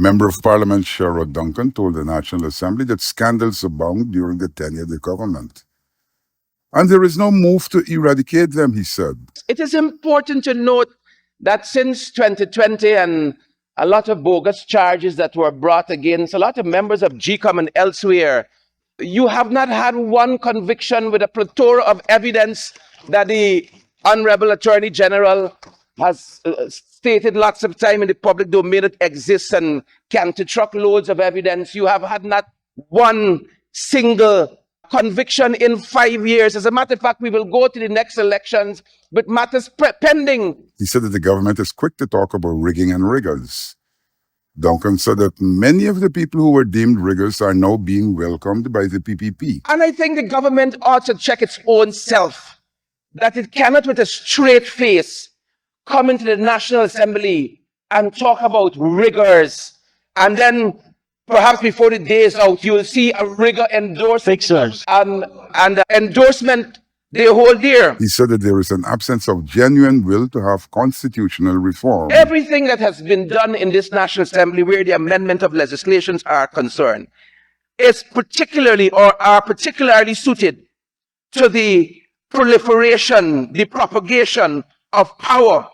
Member of Parliament Sherod Duncan told the National Assembly that scandals abound during the tenure of the government. And there is no move to eradicate them, he said. It is important to note that since 2020 and a lot of bogus charges that were brought against a lot of members of GCOM and elsewhere, you have not had one conviction with a plethora of evidence that the Honorable Attorney General has stated lots of time in the public domain it exists and can to truckloads of evidence. You have had not one single conviction in 5 years. As a matter of fact, we will go to the next elections with matters pending. He said that the government is quick to talk about rigging and riggers. Duncan said that many of the people who were deemed riggers are now being welcomed by the PPP. And I think the government ought to check its own self, that it cannot with a straight face come into the National Assembly and talk about riggers, and then perhaps before the day is out, you will see a rigger endorsement and endorsement the whole year. He said that there is an absence of genuine will to have constitutional reform. Everything that has been done in this National Assembly where the amendment of legislations are concerned is particularly or are particularly suited to the proliferation, the propagation of power,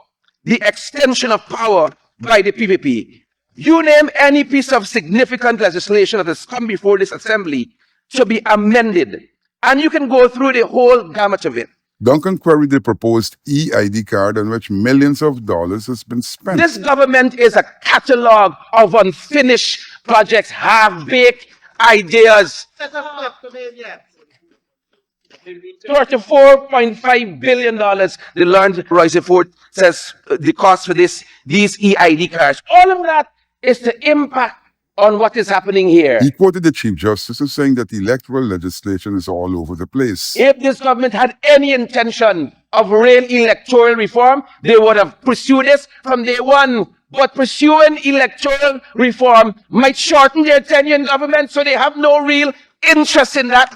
the extension of power by the PPP. You name any piece of significant legislation that has come before this assembly to be amended, and you can go through the whole gamut of it. Duncan queried the proposed e-ID card on which millions of dollars has been spent. This government is a catalog of unfinished projects, half-baked ideas. $34.5 billion. The Lawrence Royce report says the cost for these e-ID cards. All of that is the impact on what is happening here. He quoted the Chief Justice as saying that electoral legislation is all over the place. If this government had any intention of real electoral reform, they would have pursued this from day one. But pursuing electoral reform might shorten their tenure in government, so they have no real interest in that.